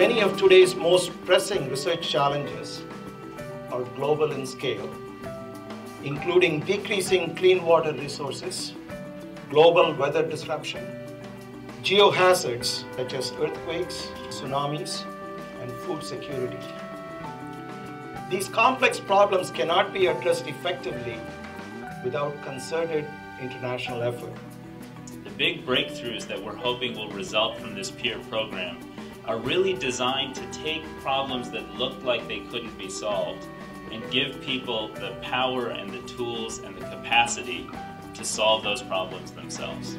Many of today's most pressing research challenges are global in scale, including decreasing clean water resources, global weather disruption, geohazards such as earthquakes, tsunamis, and food security. These complex problems cannot be addressed effectively without concerted international effort. The big breakthroughs that we're hoping will result from this peer program are really designed to take problems that looked like they couldn't be solved and give people the power and the tools and the capacity to solve those problems themselves.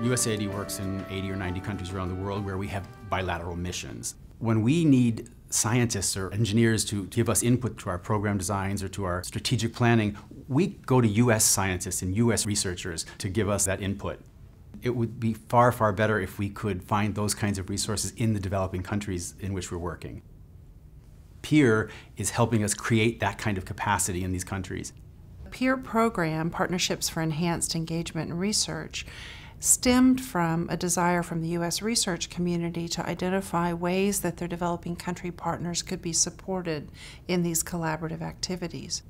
USAID works in 80 or 90 countries around the world where we have bilateral missions. When we need scientists or engineers to give us input to our program designs or to our strategic planning, we go to US scientists and US researchers to give us that input. It would be far, far better if we could find those kinds of resources in the developing countries in which we're working. Peer is helping us create that kind of capacity in these countries. The peer program, Partnerships for Enhanced Engagement and Research, stemmed from a desire from the U.S. research community to identify ways that their developing country partners could be supported in these collaborative activities.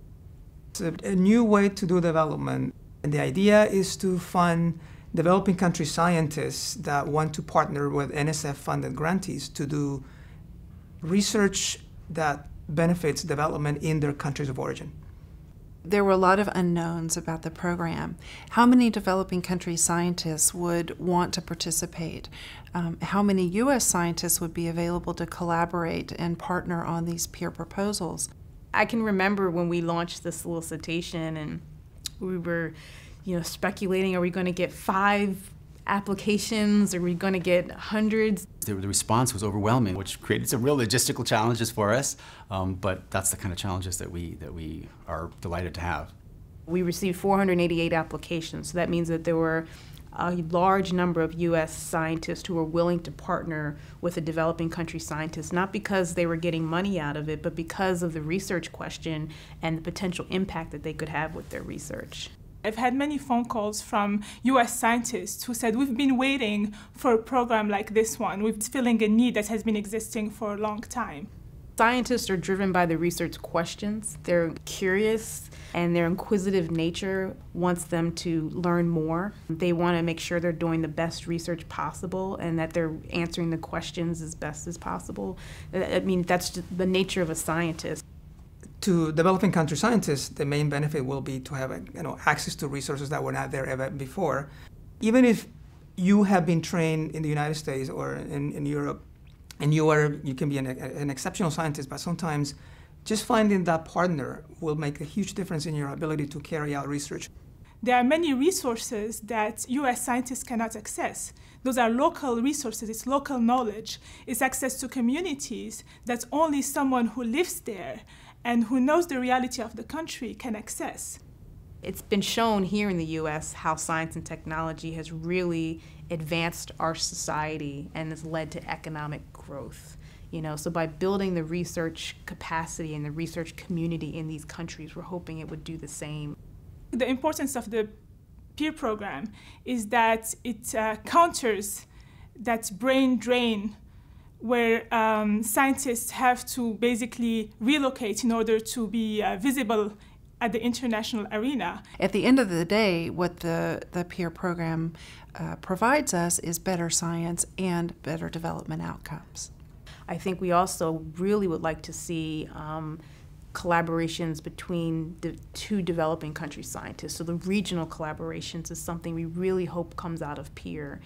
It's a new way to do development. And the idea is to fund developing country scientists that want to partner with NSF-funded grantees to do research that benefits development in their countries of origin. There were a lot of unknowns about the program. How many developing country scientists would want to participate? How many U.S. scientists would be available to collaborate and partner on these peer proposals? I can remember when we launched the solicitation and we were, speculating, are we going to get 5 applications? Are we going to get hundreds? The response was overwhelming, which created some real logistical challenges for us, but that's the kind of challenges that we are delighted to have. We received 488 applications, so that means that there were a large number of U.S. scientists who were willing to partner with a developing country scientist, not because they were getting money out of it, but because of the research question and the potential impact that they could have with their research. I've had many phone calls from US scientists who said, we've been waiting for a program like this one. We're filling a need that has been existing for a long time. Scientists are driven by the research questions. They're curious, and their inquisitive nature wants them to learn more. They want to make sure they're doing the best research possible and that they're answering the questions as best as possible. I mean, that's just the nature of a scientist. To developing country scientists, the main benefit will be to have access to resources that were not there ever before. Even if you have been trained in the United States or in Europe, and you can be an exceptional scientist, but sometimes just finding that partner will make a huge difference in your ability to carry out research. There are many resources that US scientists cannot access. Those are local resources, it's local knowledge. It's access to communities that only someone who lives there and who knows the reality of the country can access. It's been shown here in the U.S. how science and technology has really advanced our society and has led to economic growth. So by building the research capacity and the research community in these countries, we're hoping it would do the same. The importance of the peer program is that it counters that brain drain where scientists have to basically relocate in order to be visible at the international arena. At the end of the day, what the peer program provides us is better science and better development outcomes. I think we also really would like to see collaborations between the 2 developing country scientists. So the regional collaborations is something we really hope comes out of peer.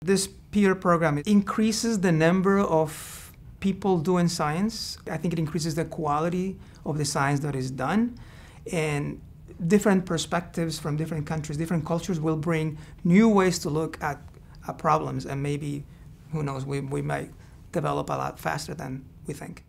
This peer program increases the number of people doing science. I think it increases the quality of the science that is done. And different perspectives from different countries, different cultures will bring new ways to look at problems. And maybe, who knows, we might develop a lot faster than we think.